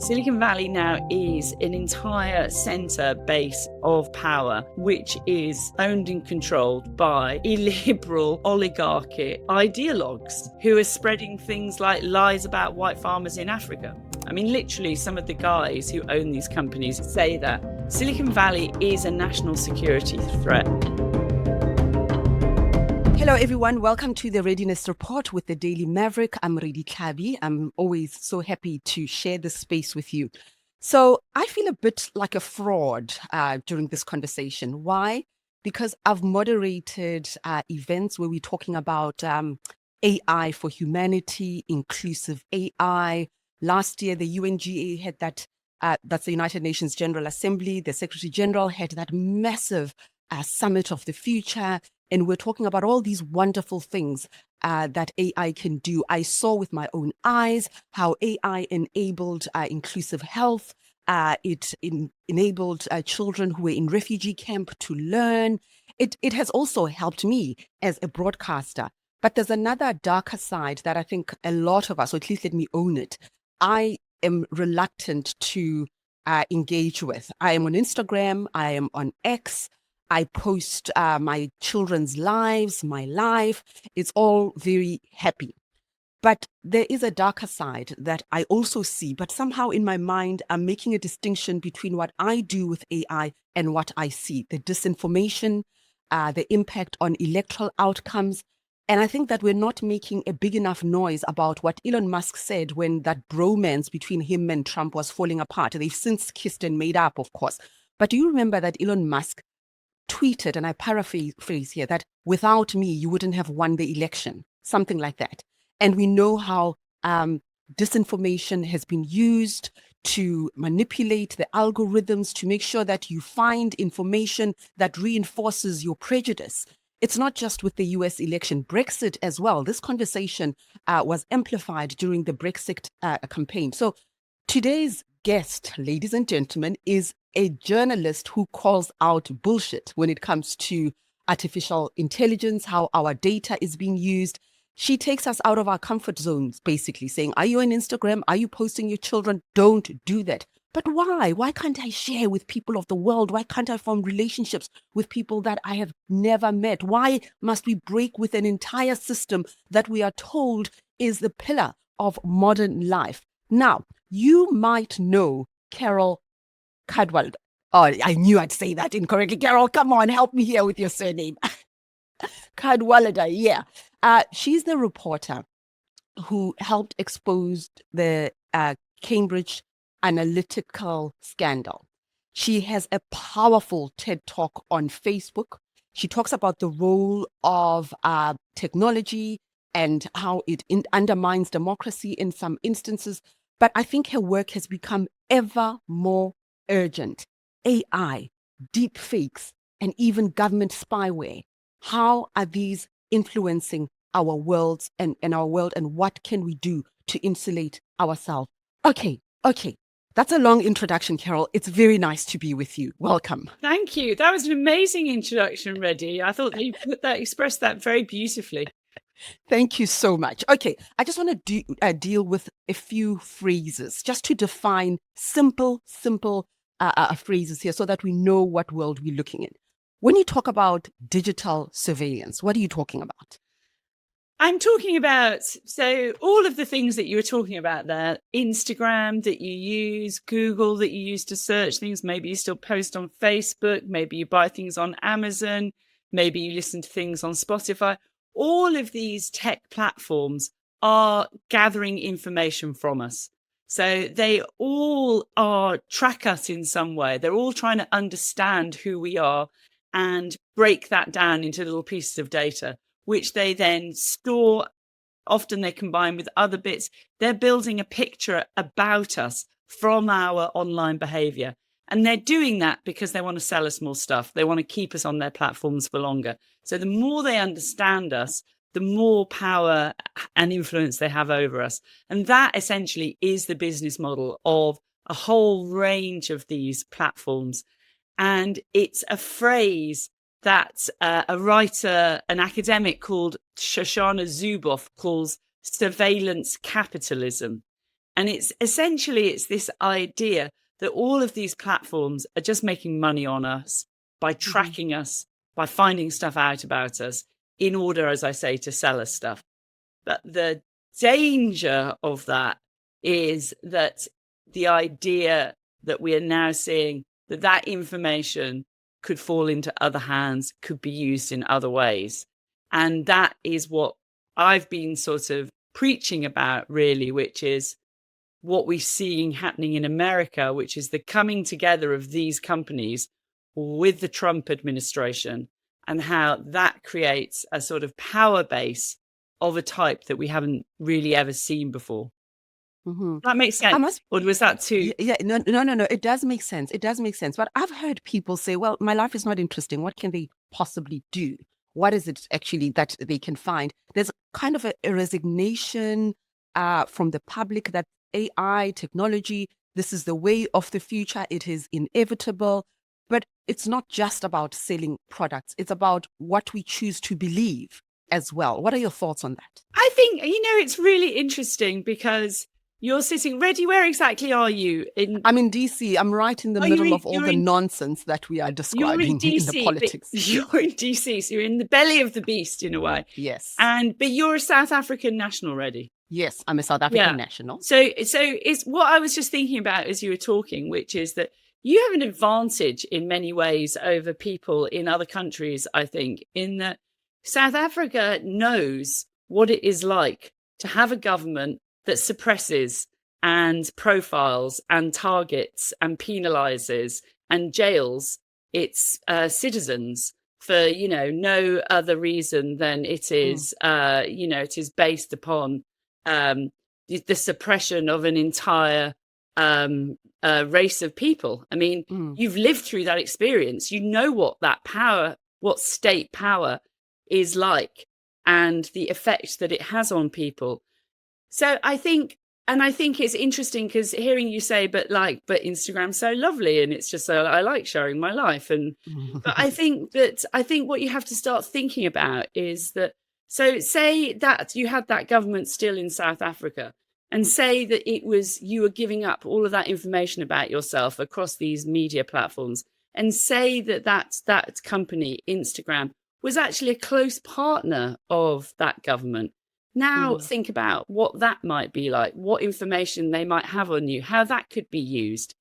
Silicon Valley now is an entire center base of power, which is owned and controlled by illiberal oligarchic ideologues who are spreading things like lies about white farmers in Africa. I mean, literally, some of the guys who own these companies say that Silicon Valley is a national security threat. Hello, everyone. Welcome to the Readiness Report with the Daily Maverick. I'm Redi Tlhabi. I'm always so happy to share this space with you. So I feel a bit like a fraud during this conversation. Why? Because I've moderated events where we're talking about AI for humanity, inclusive AI. Last year, the UNGA had that's the United Nations General Assembly. The Secretary General had that massive Summit of the Future. And we're talking about all these wonderful things that AI can do. I saw with my own eyes how AI enabled inclusive health. It enabled children who were in refugee camp to learn. It has also helped me as a broadcaster. But there's another darker side that I think a lot of us, or at least let me own it, I am reluctant to engage with. I am on Instagram. I am on X. I post my children's lives, my life. It's all very happy. But there is a darker side that I also see, but somehow in my mind, I'm making a distinction between what I do with AI and what I see, the disinformation, the impact on electoral outcomes. And I think that we're not making a big enough noise about what Elon Musk said when that bromance between him and Trump was falling apart. They've since kissed and made up, of course. But do you remember that Elon Musk tweeted, and I paraphrase here, that without me, you wouldn't have won the election, something like that. And we know how disinformation has been used to manipulate the algorithms to make sure that you find information that reinforces your prejudice. It's not just with the US election, Brexit as well. This conversation was amplified during the Brexit campaign. So today's guest, ladies and gentlemen, is a journalist who calls out bullshit when it comes to artificial intelligence, how our data is being used. She takes us out of our comfort zones, basically saying, are you on Instagram? Are you posting your children? Don't do that. But why? Why can't I share with people of the world? Why can't I form relationships with people that I have never met? Why must we break with an entire system that we are told is the pillar of modern life? Now, you might know Carole Cadwalladr. Oh, I knew I'd say that incorrectly. Carole, come on, help me here with your surname. Cadwalladr, yeah. She's the reporter who helped expose the Cambridge Analytica scandal. She has a powerful TED Talk on Facebook. She talks about the role of technology and how it undermines democracy in some instances. But I think her work has become ever more urgent. AI, deep fakes, and even government spyware. How are these influencing our worlds and our world, and what can we do to insulate ourselves? Okay. That's a long introduction, Carole. It's very nice to be with you. Welcome. Thank you. That was an amazing introduction, Redi. I thought you expressed that very beautifully. Thank you so much. Okay, I just want to deal with a few phrases just to define simple phrases here so that we know what world we're looking in. When you talk about digital surveillance, what are you talking about? I'm talking about, so all of the things that you were talking about there, Instagram that you use, Google that you use to search things, maybe you still post on Facebook, maybe you buy things on Amazon, maybe you listen to things on Spotify. All of these tech platforms are gathering information from us. So they all track us in some way. They're all trying to understand who we are and break that down into little pieces of data, which they then store. Often they combine with other bits. They're building a picture about us from our online behavior. And they're doing that because they want to sell us more stuff. They want to keep us on their platforms for longer. So the more they understand us, the more power and influence they have over us. And that essentially is the business model of a whole range of these platforms. And it's a phrase that a writer, an academic called Shoshana Zuboff calls surveillance capitalism. And it's this idea that all of these platforms are just making money on us by tracking us, by finding stuff out about us in order, as I say, to sell us stuff. But the danger of that is that the idea that we are now seeing that information could fall into other hands, could be used in other ways. And that is what I've been sort of preaching about, really, which is what we're seeing happening in America, which is the coming together of these companies with the Trump administration, and how that creates a sort of power base of a type that we haven't really ever seen before. That makes sense. Or was that too? Yeah, no. It does make sense. It does make sense. But I've heard people say, well, my life is not interesting. What can they possibly do? What is it actually that they can find? There's kind of a resignation from the public that AI, technology, this is the way of the future. It is inevitable. But it's not just about selling products. It's about what we choose to believe as well. What are your thoughts on that? I think, it's really interesting because you're sitting, Redi, where exactly are you? I'm in DC. I'm right in the middle of all the nonsense that we are describing in the politics. You're in DC, so you're in the belly of the beast in a way. Yes. But you're a South African national, Redi. Yes, I'm a South African national. So it's what I was just thinking about as you were talking, which is that you have an advantage in many ways over people in other countries, I think, in that South Africa knows what it is like to have a government that suppresses and profiles and targets and penalizes and jails its citizens for, no other reason than it is, it is based upon the suppression of an entire race of people. I mean, you've lived through that experience. You know what that power, what state power is like, and the effect that it has on people. So I think it's interesting because hearing you say, but Instagram's so lovely and it's just so I like sharing my life. But I think what you have to start thinking about is that, so say that you had that government still in South Africa, and say that you were giving up all of that information about yourself across these media platforms, and say that company, Instagram, was actually a close partner of that government. Now think about what that might be like, what information they might have on you, how that could be used,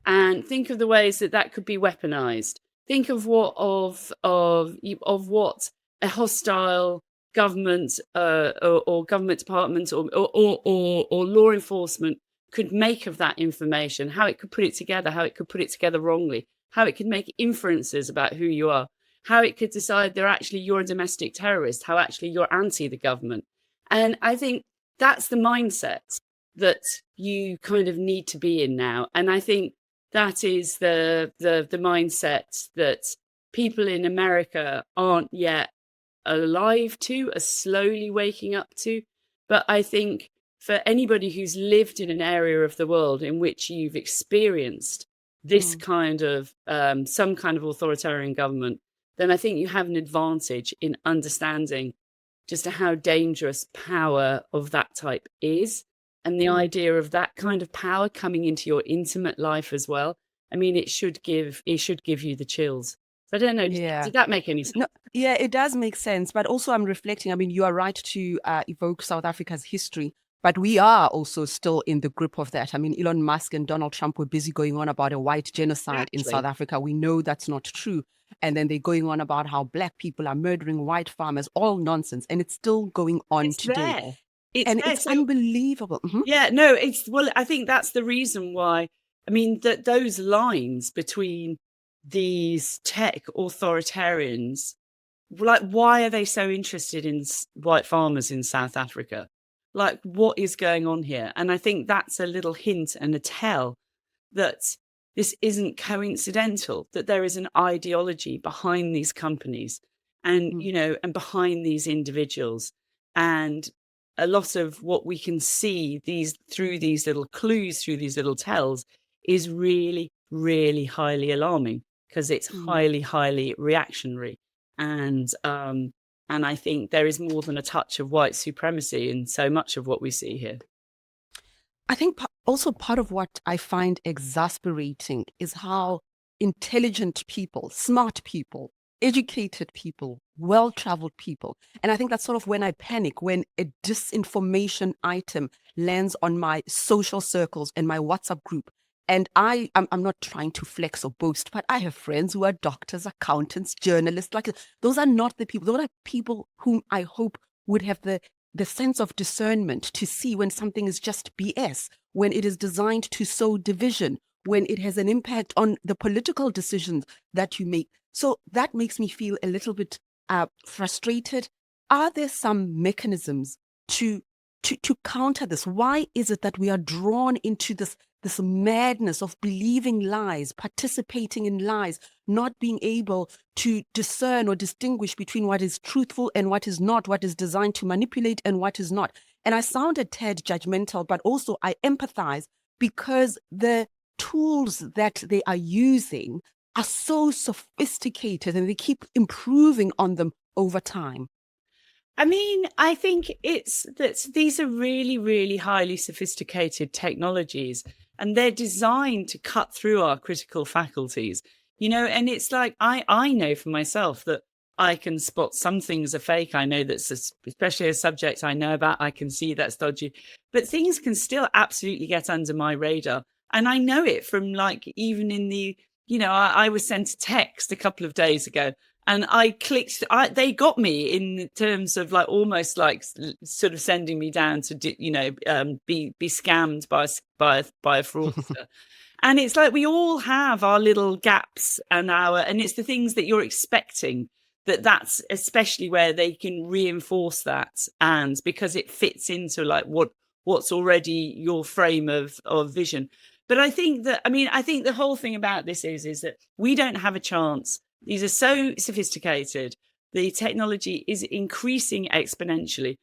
and think of the ways that could be weaponized. Think of what a hostile government or government department or law enforcement could make of that information, how it could put it together, how it could put it together wrongly, how it could make inferences about who you are, how it could decide you're a domestic terrorist, how actually you're anti the government. And I think that's the mindset that you kind of need to be in now. And I think that is the mindset that people in America aren't yet alive to, are slowly waking up to. But I think for anybody who's lived in an area of the world in which you've experienced this kind of some kind of authoritarian government, then I think you have an advantage in understanding just how dangerous power of that type is, and the idea of that kind of power coming into your intimate life as well. I mean, it should give you the chills. So I don't know. Did that make any sense? No, yeah, it does make sense. But also I'm reflecting, I mean, you are right to evoke South Africa's history, but we are also still in the grip of that. I mean, Elon Musk and Donald Trump were busy going on about a white genocide in South Africa. We know that's not true. And then they're going on about how black people are murdering white farmers, all nonsense. And it's still going on today. It's unbelievable. Yeah, no, I think that's the reason why. I mean, that those lines between these tech authoritarians, like, why are they so interested in white farmers in South Africa? Like, what is going on here? And I think that's a little hint and a tell that this isn't coincidental, that there is an ideology behind these companies and, and behind these individuals. And a lot of what we can see through these little clues, through these little tells, is really, really highly alarming, because it's highly, highly reactionary. And I think there is more than a touch of white supremacy in so much of what we see here. I think also part of what I find exasperating is how intelligent people, smart people, educated people, well-traveled people, and I think that's sort of when I panic, when a disinformation item lands on my social circles and my WhatsApp group. And I'm not trying to flex or boast, but I have friends who are doctors, accountants, journalists. Like, those are not the people. Those are people whom I hope would have the sense of discernment to see when something is just BS, when it is designed to sow division, when it has an impact on the political decisions that you make. So that makes me feel a little bit frustrated. Are there some mechanisms to counter this? Why is it that we are drawn into this madness of believing lies, participating in lies, not being able to discern or distinguish between what is truthful and what is not, what is designed to manipulate and what is not? And I sound a tad judgmental, but also I empathize because the tools that they are using are so sophisticated and they keep improving on them over time. I mean, I think it's that these are really, really highly sophisticated technologies, and they're designed to cut through our critical faculties, and it's like, I know for myself that I can spot some things are fake. I know that's especially a subject I know about, I can see that's dodgy, but things can still absolutely get under my radar. And I know it from, like, even in the, I was sent a text a couple of days ago, and I clicked. They got me in terms of, like, almost like sort of sending me down to be scammed by a fraudster. And it's like we all have our little gaps and it's the things that you're expecting, that's especially where they can reinforce that, and because it fits into, like, what's already your frame of vision. But I think the whole thing about this is that we don't have a chance. These are so sophisticated. The technology is increasing exponentially.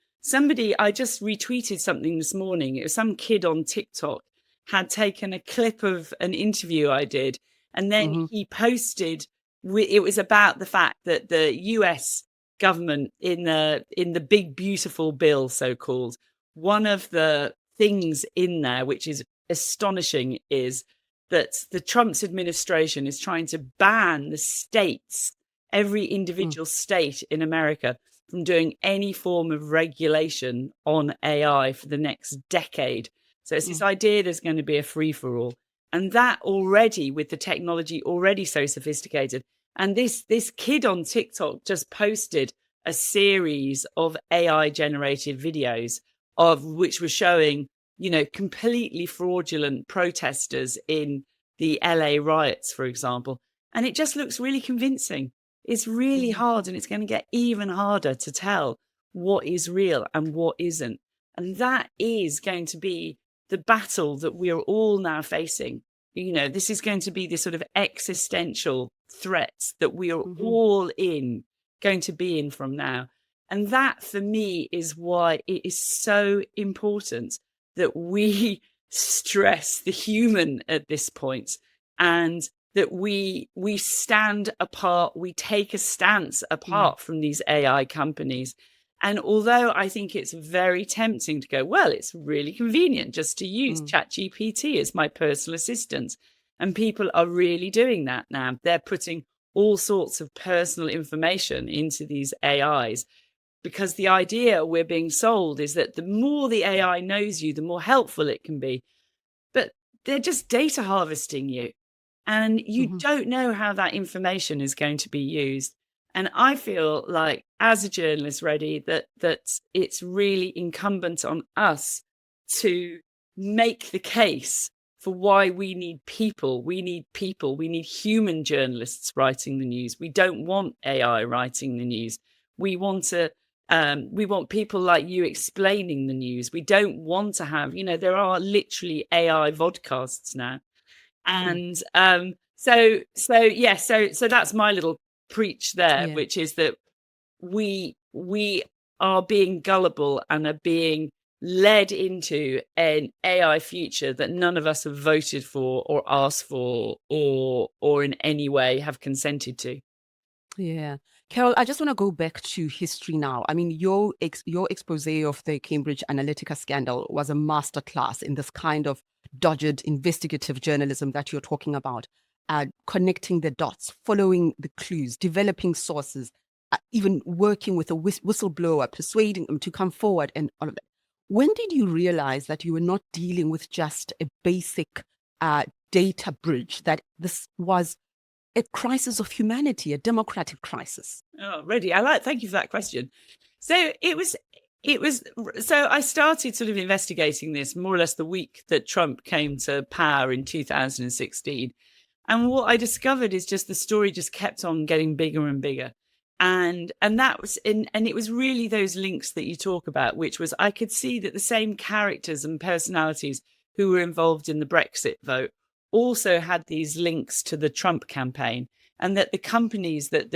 I just retweeted something this morning. It was some kid on TikTok had taken a clip of an interview I did, and then he posted, it was about the fact that the US government in the big beautiful bill, so-called, one of the things in there which is astonishing is that the Trump's administration is trying to ban the states, every individual state in America, from doing any form of regulation on AI for the next decade. So it's this idea there's going to be a free-for-all. And that already, with the technology already so sophisticated, and this kid on TikTok just posted a series of AI-generated videos of which were showing, completely fraudulent protesters in the LA riots, for example. And it just looks really convincing. It's really hard, and it's going to get even harder to tell what is real and what isn't. And that is going to be the battle that we are all now facing. This is going to be this sort of existential threat that we are all going to be in from now. And that, for me, is why it is so important that we stress the human at this point, and that we stand apart, we take a stance apart from these AI companies. And although I think it's very tempting to go, well, it's really convenient just to use ChatGPT as my personal assistant. And people are really doing that now. They're putting all sorts of personal information into these AIs, because the idea we're being sold is that the more the AI knows you, the more helpful it can be. But they're just data harvesting you, and you don't know how that information is going to be used. And I feel like, as a journalist, Redi, that it's really incumbent on us to make the case for why we need people. We need people. We need human journalists writing the news. We don't want AI writing the news. We want people like you explaining the news. We don't want to have, there are literally AI vodcasts now. And so that's my little preach there, which is that we are being gullible and are being led into an AI future that none of us have voted for or asked for or in any way have consented to. Yeah. Carole, I just want to go back to history now. I mean, your expose of the Cambridge Analytica scandal was a masterclass in this kind of dogged investigative journalism that you're talking about, connecting the dots, following the clues, developing sources, even working with a whistleblower, persuading them to come forward and all of that. When did you realize that you were not dealing with just a basic data bridge, that this was a crisis of humanity, a democratic crisis? Oh, Redi, thank you for that question. So so I started sort of investigating this more or less the week that Trump came to power in 2016. And what I discovered is just the story just kept on getting bigger and bigger. And that was and it was really those links that you talk about, which was I could see that the same characters and personalities who were involved in the Brexit vote also had these links to the Trump campaign, and that the companies that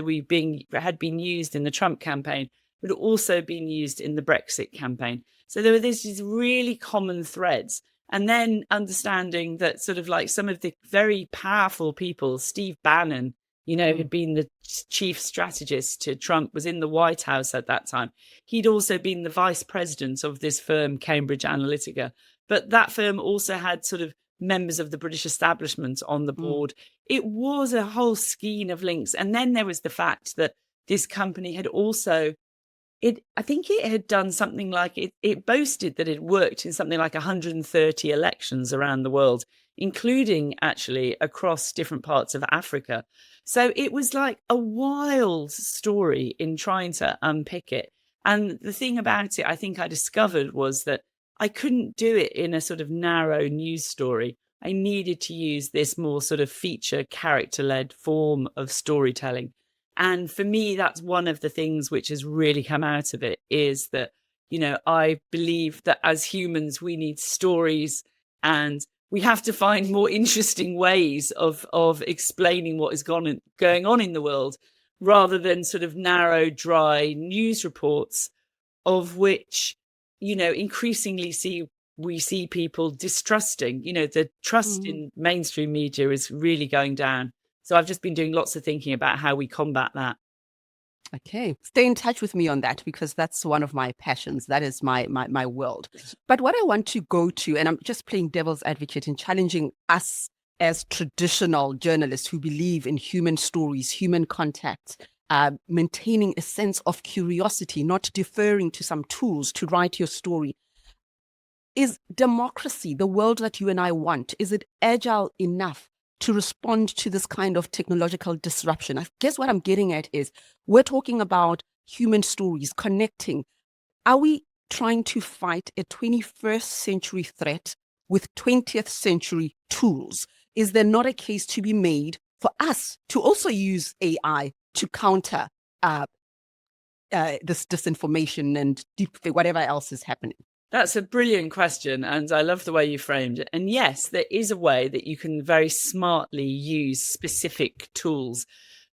had been used in the Trump campaign had also been used in the Brexit campaign. So there were these really common threads. And then understanding that sort of like some of the very powerful people, Steve Bannon, who'd been the chief strategist to Trump, was in the White House at that time. He'd also been the vice president of this firm, Cambridge Analytica. But that firm also had sort of members of the British establishment on the board. It was a whole skein of links. And then there was the fact that this company had also, I think it had done something like, it boasted that it worked in something like 130 elections around the world, including actually across different parts of Africa. So it was like a wild story in trying to unpick it. And the thing about it, I think I discovered, was that I couldn't do it in a sort of narrow news story. I needed to use this more sort of feature character-led form of storytelling. And for me, that's one of the things which has really come out of it, is that, I believe that as humans, we need stories, and we have to find more interesting ways of explaining what is going on in the world, rather than sort of narrow, dry news reports, of which, increasingly we see people distrusting. The trust in mainstream media is really going down. So I've just been doing lots of thinking about how we combat that. Okay. Stay in touch with me on that, because that's one of my passions. That is my world. But what I want to go to, and I'm just playing devil's advocate and challenging us as traditional journalists who believe in human stories, human contact, maintaining a sense of curiosity, not deferring to some tools to write your story. Is democracy, the world that you and I want, is it agile enough to respond to this kind of technological disruption? I guess what I'm getting at is, we're talking about human stories, connecting. Are we trying to fight a 21st century threat with 20th century tools? Is there not a case to be made for us to also use AI to counter this disinformation and whatever else is happening? That's a brilliant question, and I love the way you framed it. And yes, there is a way that you can very smartly use specific tools,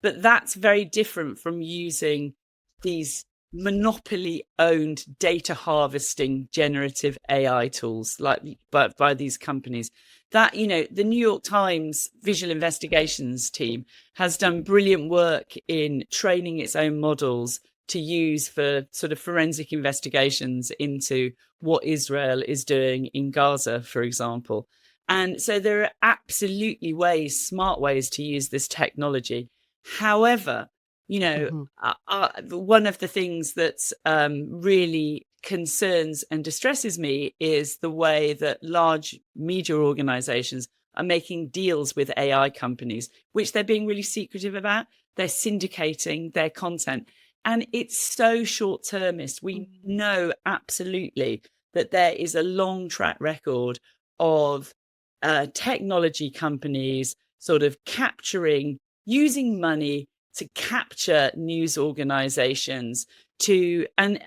but that's very different from using these monopoly-owned data harvesting generative AI tools like by these companies. That, the New York Times visual investigations team has done brilliant work in training its own models to use for sort of forensic investigations into what Israel is doing in Gaza, for example. And so there are absolutely smart ways to use this technology. However, one of the things that really concerns and distresses me is the way that large media organizations are making deals with AI companies, which they're being really secretive about. They're syndicating their content. And it's so short-termist. We know absolutely that there is a long track record of technology companies sort of using money to capture news organizations and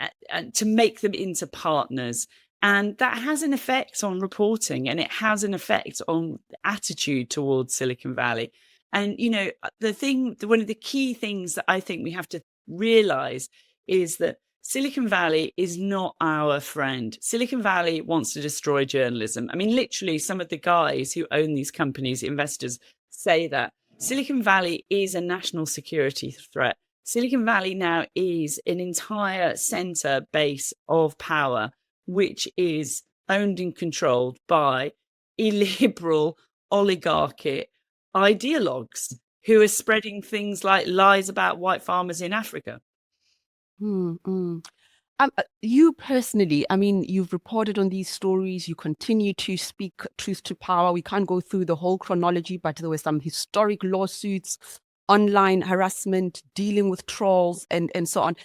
to make them into partners. And that has an effect on reporting, and it has an effect on attitude towards Silicon Valley. And, one of the key things that I think we have to realize is that Silicon Valley is not our friend. Silicon Valley wants to destroy journalism. I mean, literally, some of the guys who own these companies, investors, say that Silicon Valley is a national security threat. Silicon Valley now is an entire center base of power, which is owned and controlled by illiberal oligarchic ideologues who are spreading things like lies about white farmers in Africa. You personally, I mean, you've reported on these stories. You continue to speak truth to power. We can't go through the whole chronology, but there were some historic lawsuits, online harassment, dealing with trolls, and so on.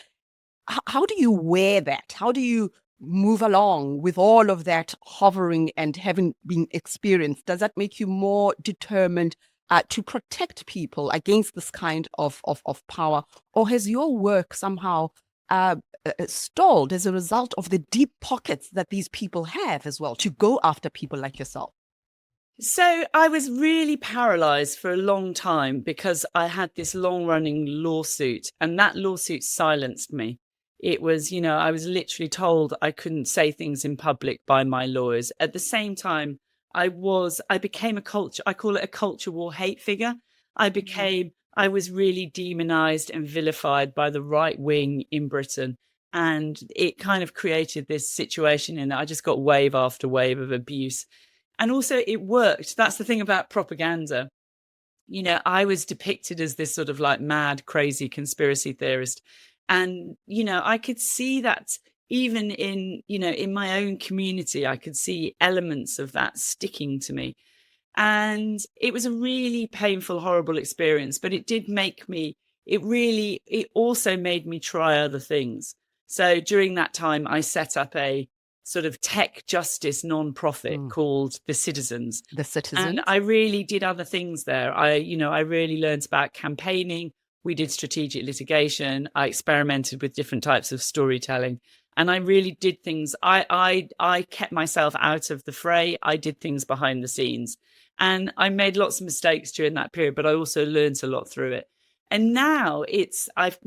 How do you wear that? How do you move along with all of that hovering and having been experienced? Does that make you more determined to protect people against this kind of power? Or has your work somehow stalled as a result of the deep pockets that these people have as well to go after people like yourself? So I was really paralyzed for a long time because I had this long running lawsuit, and that lawsuit silenced me. It was, I was literally told I couldn't say things in public by my lawyers. At the same time, I became I call it a culture war hate figure. I was really demonized and vilified by the right wing in Britain. And it kind of created this situation in that I just got wave after wave of abuse. And also it worked. That's the thing about propaganda. I was depicted as this sort of like mad, crazy conspiracy theorist. And, I could see that even in my own community, I could see elements of that sticking to me. And it was a really painful, horrible experience, but it did make me, it also made me try other things. So during that time, I set up a sort of tech justice nonprofit called The Citizens. The Citizens. And I really did other things there. I really learned about campaigning. We did strategic litigation. I experimented with different types of storytelling. And I really did things. I kept myself out of the fray. I did things behind the scenes. And I made lots of mistakes during that period, but I also learned a lot through it. And now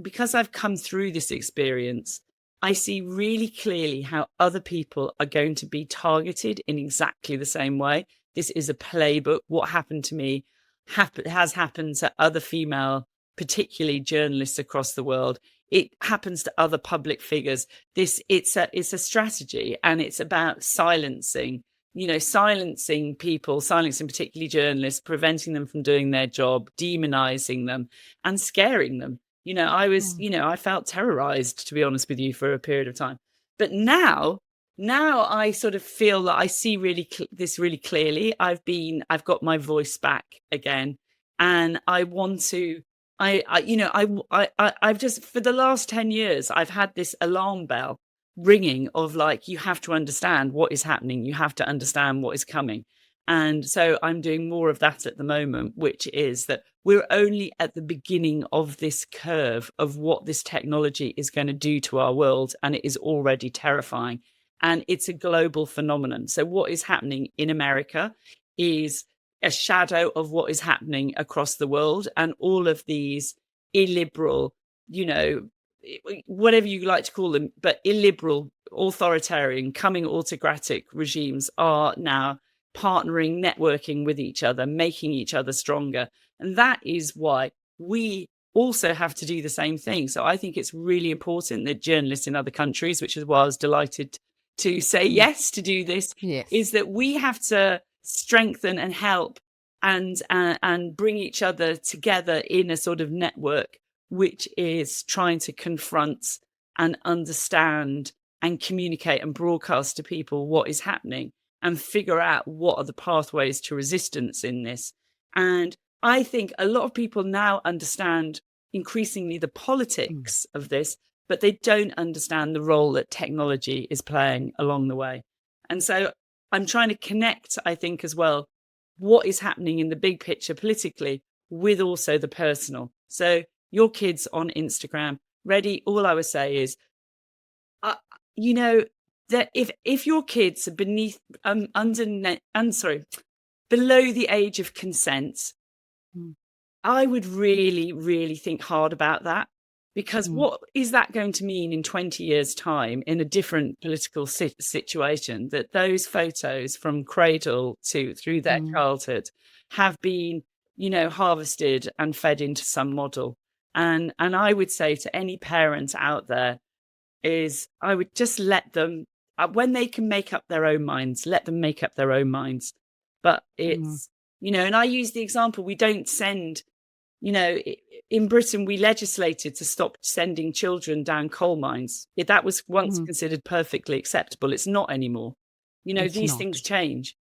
because I've come through this experience, I see really clearly how other people are going to be targeted in exactly the same way. This is a playbook. What happened to me has happened to other female, particularly journalists across the world. It happens to other public figures. It's a strategy, and it's about silencing people, silencing particularly journalists, preventing them from doing their job, demonizing them, and scaring them. I felt terrorized, to be honest with you, for a period of time. But now I sort of feel that I see this really clearly. I've got my voice back again, and I want to. I've just, for the last 10 years, I've had this alarm bell ringing of like, you have to understand what is happening. You have to understand what is coming. And so I'm doing more of that at the moment, which is that we're only at the beginning of this curve of what this technology is going to do to our world. And it is already terrifying. And it's a global phenomenon. So what is happening in America is a shadow of what is happening across the world. And all of these illiberal, whatever you like to call them, but illiberal, authoritarian, coming autocratic regimes are now partnering, networking with each other, making each other stronger. And that is why we also have to do the same thing. So I think it's really important that journalists in other countries, which is why I was delighted to say yes to do this, is that we have to strengthen and help and bring each other together in a sort of network, which is trying to confront and understand and communicate and broadcast to people what is happening and figure out what are the pathways to resistance in this. And I think a lot of people now understand increasingly the politics of this, but they don't understand the role that technology is playing along the way. And so I'm trying to connect, I think, as well, what is happening in the big picture politically with also the personal. So your kids on Instagram, Redi, all I would say is, that if your kids are below the age of consent, I would really, really think hard about that, because what is that going to mean in 20 years' time in a different political situation, that those photos from cradle to through their childhood have been, harvested and fed into some model. And I would say to any parent out there is I would just let them, when they can make up their own minds, let them make up their own minds. But it's, and I use the example, we don't send, in Britain, we legislated to stop sending children down coal mines. That was once considered perfectly acceptable. It's not anymore. These things change.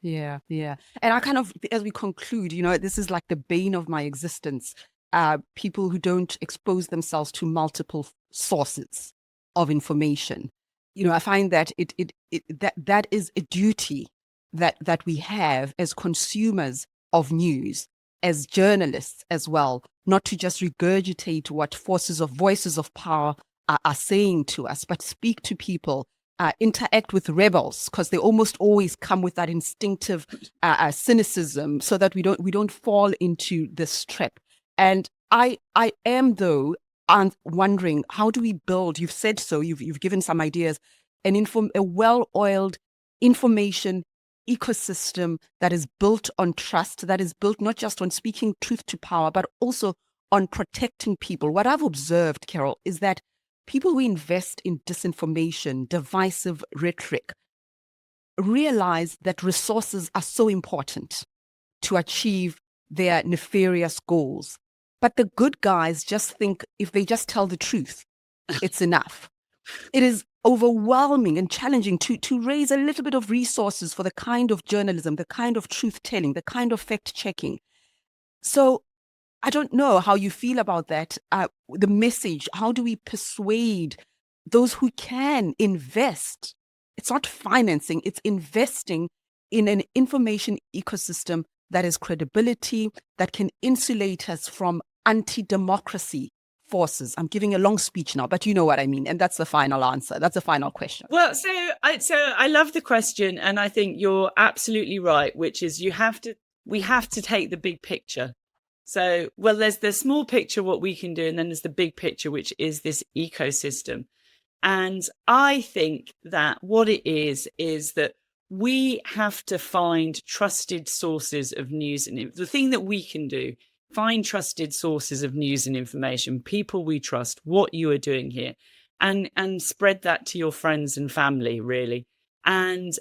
Yeah. And I kind of, as we conclude, this is like the bane of my existence. People who don't expose themselves to multiple sources of information. I find that that is a duty that we have as consumers of news, as journalists as well, not to just regurgitate what voices of power are saying to us, but speak to people, interact with rebels, because they almost always come with that instinctive cynicism, so that we don't fall into this trap. And I am, though, wondering, how do we build? You've said so. You've given some ideas. A well-oiled information ecosystem that is built on trust, that is built not just on speaking truth to power, but also on protecting people. What I've observed, Carole, is that people who invest in disinformation, divisive rhetoric, realize that resources are so important to achieve their nefarious goals. But the good guys just think if they just tell the truth, it's enough. It is overwhelming and challenging to raise a little bit of resources for the kind of journalism, the kind of truth-telling, the kind of fact-checking. So I don't know how you feel about that. The message, how do we persuade those who can invest? It's not financing, it's investing in an information ecosystem that has credibility, that can insulate us from anti-democracy forces. I'm giving a long speech now, but you know what I mean. And that's the final answer. That's the final question. Well, so I love the question. And I think you're absolutely right, which is we have to take the big picture. So, there's the small picture, what we can do, and then there's the big picture, which is this ecosystem. And I think that what it is that we have to find trusted sources of news. And the thing that we can do, find trusted sources of news and information, people we trust, what you are doing here, and spread that to your friends and family, really. And,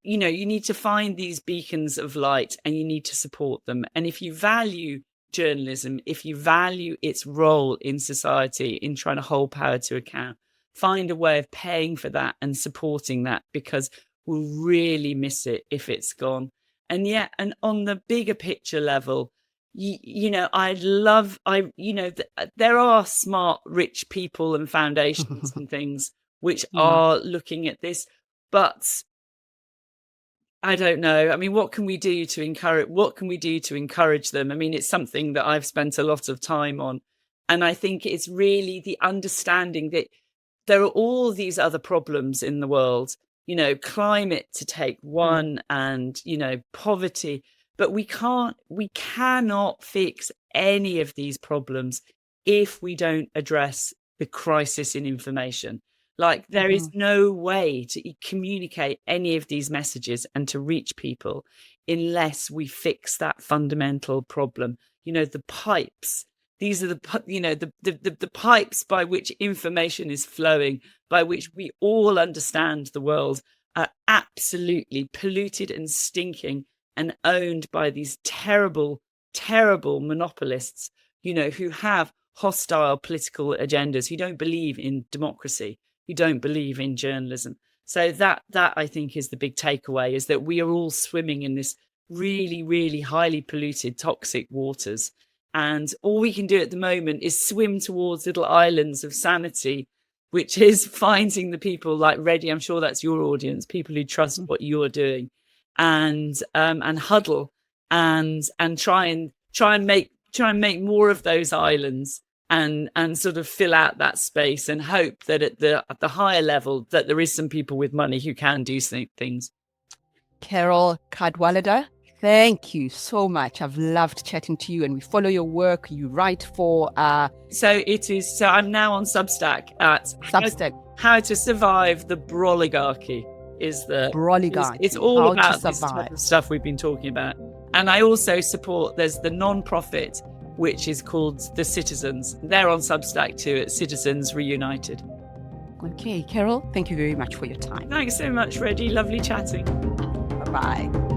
you need to find these beacons of light and you need to support them. And if you value journalism, if you value its role in society in trying to hold power to account, find a way of paying for that and supporting that, because we'll really miss it if it's gone. And on the bigger picture level, there are smart, rich people and foundations and things which are looking at this, but I don't know. I mean, what can we do to encourage them? I mean, it's something that I've spent a lot of time on. And I think it's really the understanding that there are all these other problems in the world, climate to take one, and, poverty, but we cannot fix any of these problems if we don't address the crisis in information. Like, there is no way to communicate any of these messages and to reach people unless we fix that fundamental problem. The pipes. These are the pipes by which information is flowing, by which we all understand the world, are absolutely polluted and stinking and owned by these terrible, terrible monopolists, who have hostile political agendas, who don't believe in democracy, who don't believe in journalism. So that I think is the big takeaway, is that we are all swimming in this really, really highly polluted, toxic waters. And all we can do at the moment is swim towards little islands of sanity, which is finding the people like Redi, I'm sure that's your audience, people who trust what you're doing, and huddle and try and make more of those islands, and sort of fill out that space, and hope that at the higher level that there is some people with money who can do things. Carole Cadwalladr, thank you so much. I've loved chatting to you, and we follow your work. You write for So I'm now on Substack at How to Survive the Broligarchy is the Broligarchy. It's all about this type of stuff we've been talking about. And I also support, there's the non-profit which is called The Citizens. They're on Substack too at Citizens Reunited. Okay, Carole, thank you very much for your time. Thanks so much, Redi. Lovely chatting. Bye-bye.